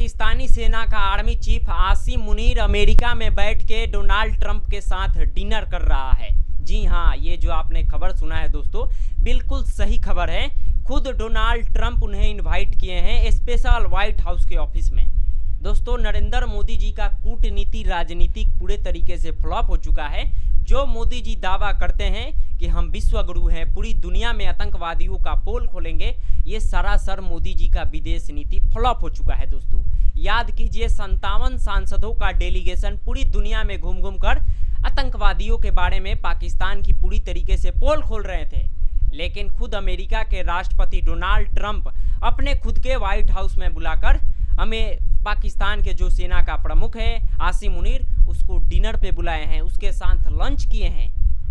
पाकिस्तानी सेना का army chief Asim Munir America में बैठ के डोनाल्ड ट्रंप के साथ डिनर कर रहा है। जी हाँ, ये जो आपने खबर सुना है दोस्तों, बिल्कुल सही खबर है। खुद डोनाल्ड ट्रंप उन्हें इनवाइट किए हैं स्पेशल व्हाइट हाउस के ऑफिस में। दोस्तों, नरेंद्र मोदी जी का कूटनीति राजनीतिक पूरे तरीके से फ्लॉप हो चुका है। जो मोदी जी दावा करते हैं कि हम विश्व गुरु हैं, पूरी दुनिया में आतंकवादियों का पोल खोलेंगे, ये सरासर मोदी जी का विदेश नीति फ्लॉप हो चुका है। दोस्तों, याद कीजिए 57 सांसदों का डेलीगेशन पूरी दुनिया में घूम घूम कर आतंकवादियों के बारे में पाकिस्तान की पूरी तरीके से पोल खोल रहे थे, लेकिन खुद अमेरिका के राष्ट्रपति डोनाल्ड ट्रंप अपने खुद के व्हाइट हाउस में बुलाकर हमें पाकिस्तान के जो सेना का प्रमुख है आसिम मुनीर, उसको डिनर पे बुलाए हैं, उसके साथ लंच किए हैं।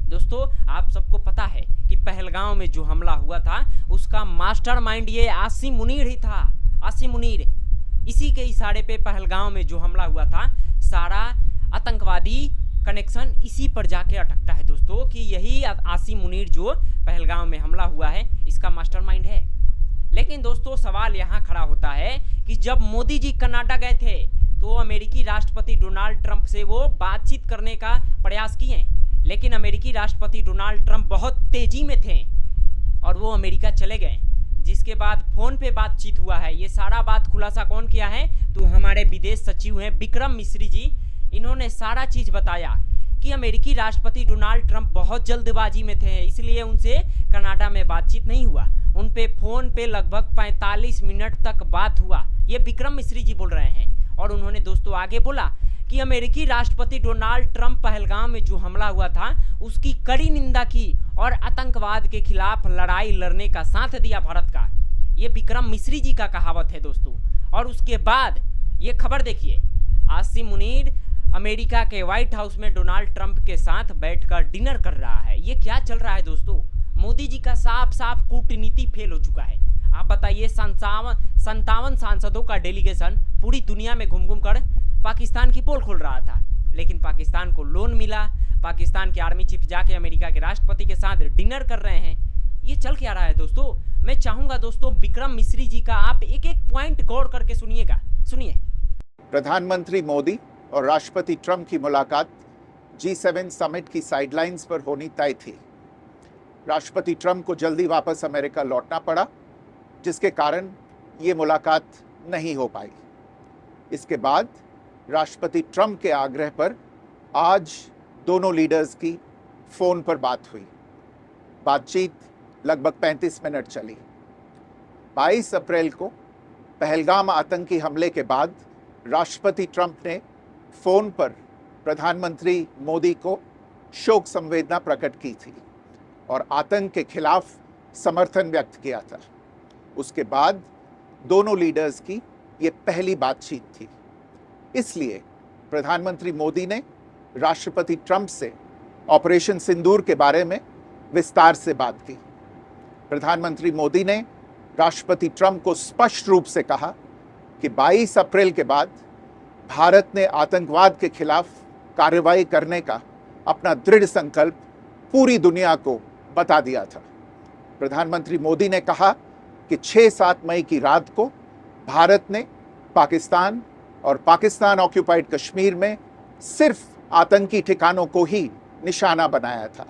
दोस्तों, आप सबको पता है कि पहलगांव में जो हमला हुआ था उसका मास्टरमाइंड ये आसिम मुनीर ही था। आसिम मुनीर, इसी के इशारे पे पहलगांव में जो हमला हुआ था, सारा आतंकवादी कनेक्शन इसी पर जाके अटकता है दोस्तों, कि यही आसिम मुनीर जो पहलगांव में हमला हुआ है इसका मास्टरमाइंड है। लेकिन दोस्तों, सवाल यहाँ खड़ा होता है कि जब मोदी जी कनाडा गए थे तो अमेरिकी राष्ट्रपति डोनाल्ड ट्रंप से वो बातचीत करने का प्रयास किए, लेकिन अमेरिकी राष्ट्रपति डोनाल्ड ट्रंप बहुत तेजी में थे और वो अमेरिका चले गए, जिसके बाद फोन पे बातचीत हुआ है। ये सारा बात खुलासा कौन किया है? तो हमारे विदेश सचिव हैं विक्रम मिश्री जी। इन्होंने सारा चीज बताया कि अमेरिकी राष्ट्रपति डोनाल्ड ट्रंप बहुत जल्दबाजी में थे, इसलिए उनसे कनाडा में बातचीत नहीं हुआ। उन पे फोन पे लगभग 45 मिनट तक बात हुआ। ये विक्रम मिश्री जी बोल रहे हैं। और उन्होंने दोस्तों आगे बोला कि अमेरिकी राष्ट्रपति डोनाल्ड ट्रंप पहलगाम में जो हमला हुआ था उसकी कड़ी निंदा की और आतंकवाद के खिलाफ लड़ाई लड़ने का साथ दिया भारत का। ये विक्रम मिश्री जी का कहावत है दोस्तों। और उसके बाद ये खबर देखिए, आसिम मुनीर अमेरिका के व्हाइट हाउस में डोनाल्ड ट्रंप के साथ बैठकर डिनर कर रहा है। ये क्या चल रहा है दोस्तों? मोदी जी का साफ साफ कूटनीति फेल हो चुका है। आप बताइए, 57 सांसदों का डेलीगेशन पूरी दुनिया में घूम घूम कर पाकिस्तान की पोल खोल रहा था, लेकिन पाकिस्तान को लोन मिला। पाकिस्तान के आर्मी चीफ जाके अमेरिका के राष्ट्रपति के साथ डिनर कर रहे हैं। ये चल क्या रहा है दोस्तों? मैं चाहूंगा दोस्तों विक्रम मिश्री जी का आप एक एक पॉइंट गौर करके सुनिएगा। सुनिए। प्रधानमंत्री मोदी और राष्ट्रपति ट्रंप की मुलाकात G7 समिट की साइडलाइंस पर होनी तय थी। राष्ट्रपति ट्रंप को जल्दी वापस अमेरिका लौटना पड़ा, जिसके कारण ये मुलाकात नहीं हो पाई। इसके बाद राष्ट्रपति ट्रंप के आग्रह पर आज दोनों लीडर्स की फ़ोन पर बात हुई। बातचीत लगभग 35 मिनट चली। 22 अप्रैल को पहलगाम आतंकी हमले के बाद राष्ट्रपति ट्रंप ने फ़ोन पर प्रधानमंत्री मोदी को शोक संवेदना प्रकट की थी और आतंक के खिलाफ समर्थन व्यक्त किया था। उसके बाद दोनों लीडर्स की ये पहली बातचीत थी। इसलिए प्रधानमंत्री मोदी ने राष्ट्रपति ट्रंप से ऑपरेशन सिंदूर के बारे में विस्तार से बात की। प्रधानमंत्री मोदी ने राष्ट्रपति ट्रंप को स्पष्ट रूप से कहा कि 22 अप्रैल के बाद भारत ने आतंकवाद के खिलाफ कार्रवाई करने का अपना दृढ़ संकल्प पूरी दुनिया को बता दिया था। प्रधानमंत्री मोदी ने कहा कि 6-7 मई की रात को भारत ने पाकिस्तान और पाकिस्तान ऑक्यूपाइड कश्मीर में सिर्फ आतंकी ठिकानों को ही निशाना बनाया था।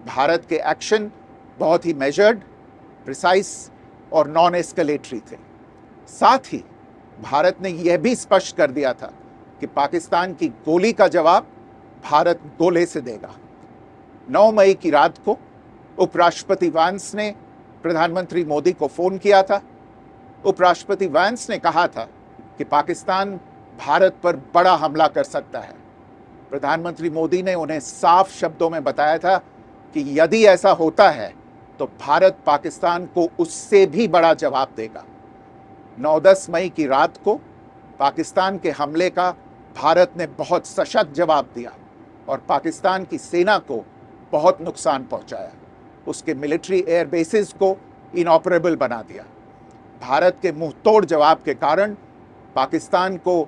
भारत के एक्शन बहुत ही मेजर्ड, प्रिसाइस और नॉन एस्केलेटरी थे। साथ ही भारत ने यह भी स्पष्ट कर दिया था कि पाकिस्तान की गोली का जवाब भारत गोले से देगा। 9 मई की रात को उपराष्ट्रपति वांस ने प्रधानमंत्री मोदी को फ़ोन किया था। उपराष्ट्रपति वांस ने कहा था कि पाकिस्तान भारत पर बड़ा हमला कर सकता है। प्रधानमंत्री मोदी ने उन्हें साफ शब्दों में बताया था कि यदि ऐसा होता है तो भारत पाकिस्तान को उससे भी बड़ा जवाब देगा। 9-10 मई की रात को पाकिस्तान के हमले का भारत ने बहुत सशक्त जवाब दिया और पाकिस्तान की सेना को बहुत नुकसान पहुंचाया। उसके मिलिट्री एयर बेसिस को इनऑपरेबल बना दिया। भारत के मुंहतोड़ जवाब के कारण पाकिस्तान को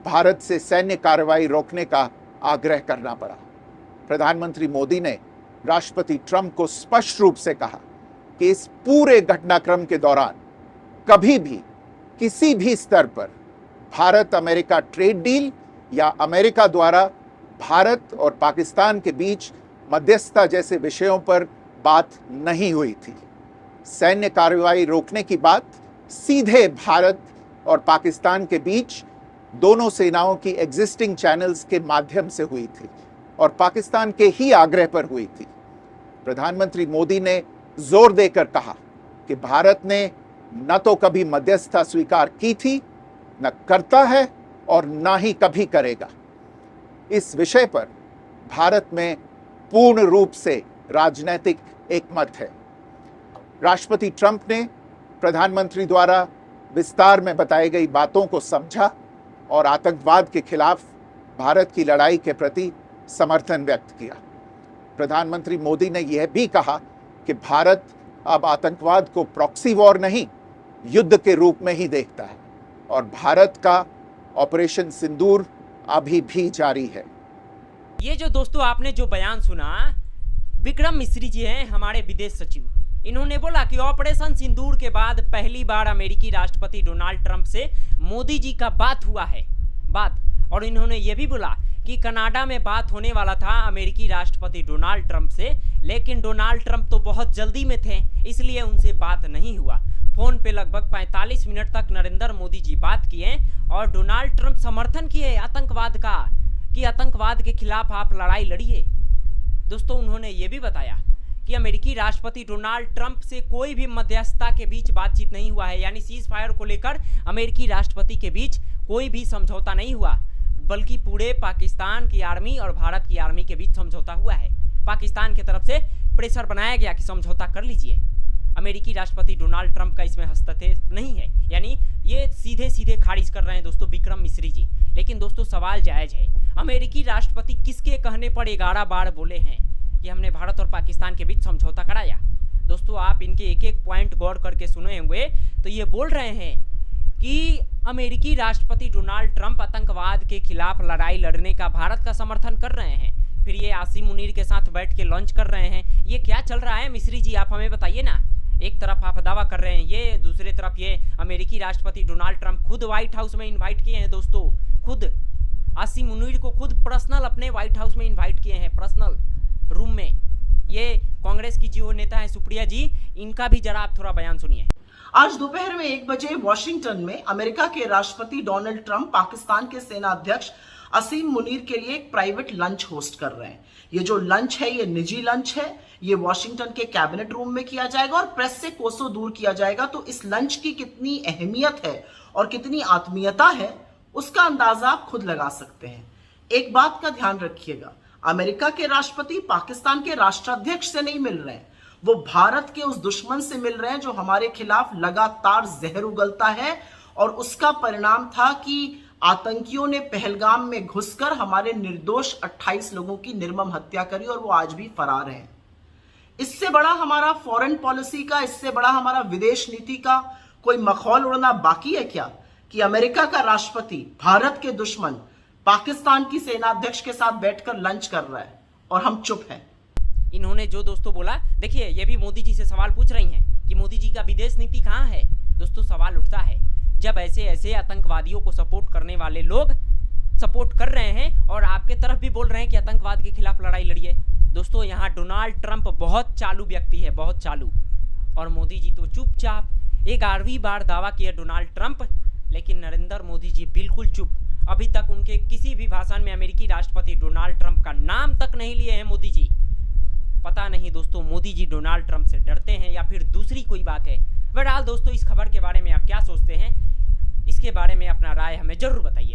भारत से सैन्य कार्रवाई रोकने का आग्रह करना पड़ा। प्रधानमंत्री मोदी ने राष्ट्रपति ट्रंप को स्पष्ट रूप से कहा कि इस पूरे घटनाक्रम के दौरान कभी भी किसी भी स्तर पर भारत अमेरिका ट्रेड डील या अमेरिका द्वारा भारत और पाकिस्तान के बीच मध्यस्थता जैसे विषयों पर बात नहीं हुई थी। सैन्य कार्रवाई रोकने की बात सीधे भारत और पाकिस्तान के बीच दोनों सेनाओं की एग्जिस्टिंग चैनल्स के माध्यम से हुई थी और पाकिस्तान के ही आग्रह पर हुई थी। प्रधानमंत्री मोदी ने जोर देकर कहा कि भारत ने न तो कभी मध्यस्थता स्वीकार की थी, न करता है और न ही कभी करेगा। इस विषय पर भारत में पूर्ण रूप से राजनीतिक एकमत है। राष्ट्रपति ट्रंप ने प्रधानमंत्री द्वारा विस्तार में बताई गई बातों को समझा और आतंकवाद के खिलाफ भारत की लड़ाई के प्रति समर्थन व्यक्त किया। प्रधानमंत्री मोदी ने यह भी कहा कि भारत अब आतंकवाद को प्रॉक्सी वॉर नहीं, युद्ध के रूप में ही देखता है और भारत का ऑपरेशन सिंदूर अभी भी जारी है। ये जो दोस्तों आपने जो बयान सुना, विक्रम मिश्री जी हैं हमारे विदेश सचिव। इन्होंने बोला कि ऑपरेशन सिंदूर के बाद पहली बार अमेरिकी राष्ट्रपति डोनाल्ड ट्रंप से मोदी जी का बात हुआ है। और इन्होंने ये भी बोला कि कनाडा में बात होने वाला था अमेरिकी राष्ट्रपति डोनाल्ड ट्रंप से, लेकिन डोनाल्ड ट्रंप तो बहुत जल्दी में थे, इसलिए उनसे बात नहीं हुआ। फोन पे लगभग 45 मिनट तक नरेंद्र मोदी जी बात किए और डोनाल्ड ट्रंप समर्थन किए आतंकवाद का, कि आतंकवाद के खिलाफ आप लड़ाई लड़िए। दोस्तों उन्होंने ये भी बताया कि अमेरिकी राष्ट्रपति डोनाल्ड ट्रंप से कोई भी मध्यस्थता के बीच बातचीत नहीं हुआ है, यानी सीज फायर को लेकर अमेरिकी राष्ट्रपति के बीच कोई भी समझौता नहीं हुआ, बल्कि पूरे पाकिस्तान की आर्मी और भारत की आर्मी के बीच समझौता हुआ है। पाकिस्तान की तरफ से प्रेशर बनाया गया कि समझौता कर लीजिए। अमेरिकी राष्ट्रपति डोनाल्ड ट्रंप का इसमें हस्तक्षेप नहीं है, यानी ये सीधे सीधे खारिज कर रहे हैं दोस्तों विक्रम मिश्री जी। लेकिन दोस्तों सवाल जायज है, अमेरिकी राष्ट्रपति किसके कहने पर 11 बार बोले हैं कि हमने भारत और पाकिस्तान के बीच समझौता कराया? दोस्तों आप इनके एक एक पॉइंट गौर करके सुने होंगे तो ये बोल रहे हैं कि अमेरिकी राष्ट्रपति डोनाल्ड ट्रंप आतंकवाद के खिलाफ लड़ाई लड़ने का भारत का समर्थन कर रहे हैं, फिर ये आसिम मुनीर के साथ बैठ के लॉन्च कर रहे हैं। ये क्या चल रहा है मिश्री जी, आप हमें बताइए ना। एक तरफ आप दावा कर रहे हैं ये, दूसरी तरफ ये अमेरिकी राष्ट्रपति डोनाल्ड ट्रंप खुद व्हाइट हाउस में इन्वाइट किए हैं दोस्तों, खुद आसिम मुनीर को खुद पर्सनल अपने व्हाइट हाउस में इन्वाइट किए हैं, पर्सनल रूम में। ये कांग्रेस की जो नेता है सुप्रिया जी, इनका भी जरा आप थोड़ा बयान सुनिए। आज दोपहर में 1 बजे वॉशिंगटन में अमेरिका के राष्ट्रपति डोनाल्ड ट्रंप पाकिस्तान के सेना अध्यक्ष आसिम मुनीर के लिए एक प्राइवेट लंच होस्ट कर रहे हैं। ये जो लंच है ये निजी लंच है, ये वॉशिंगटन के कैबिनेट रूम में किया जाएगा और प्रेस से कोसों दूर किया जाएगा। तो इस लंच की कितनी अहमियत है और कितनी आत्मीयता है उसका अंदाजा आप खुद लगा सकते हैं। एक बात का ध्यान रखिएगा, अमेरिका के राष्ट्रपति पाकिस्तान के राष्ट्राध्यक्ष से नहीं मिल रहे हैं, वो भारत के उस दुश्मन से मिल रहे हैं जो हमारे खिलाफ लगातार जहर उगलता है। और उसका परिणाम था कि आतंकियों ने पहलगाम में घुसकर हमारे निर्दोष 28 लोगों की निर्मम हत्या करी और वो आज भी फरार हैं। इससे बड़ा हमारा फॉरेन पॉलिसी का, इससे बड़ा हमारा विदेश नीति का कोई मखौल उड़ना बाकी है क्या कि अमेरिका का राष्ट्रपति भारत के दुश्मन पाकिस्तान की सेनाध्यक्ष के साथ बैठकर लंच कर रहा है और हम चुप हैं। इन्होंने जो दोस्तों बोला, देखिए ये भी मोदी जी से सवाल पूछ रही हैं कि मोदी जी का विदेश नीति कहाँ है। दोस्तों सवाल उठता है जब ऐसे ऐसे आतंकवादियों को सपोर्ट करने वाले लोग सपोर्ट कर रहे हैं और आपके तरफ भी बोल रहे हैं कि आतंकवाद के खिलाफ लड़ाई लड़िए। दोस्तों यहाँ डोनाल्ड ट्रंप बहुत चालू व्यक्ति है, बहुत चालू, और मोदी जी तो चुपचाप। 11वीं बार दावा किया डोनाल्ड ट्रंप, लेकिन नरेंद्र मोदी जी बिल्कुल चुप। अभी तक उनके किसी भी भाषण में अमेरिकी राष्ट्रपति डोनाल्ड ट्रंप का नाम तक नहीं लिए हैं मोदी जी। पता नहीं दोस्तों मोदी जी डोनाल्ड ट्रंप से डरते हैं या फिर दूसरी कोई बात है। बहरहाल दोस्तों इस खबर के बारे में आप क्या सोचते हैं, इसके बारे में अपना राय हमें जरूर बताइए।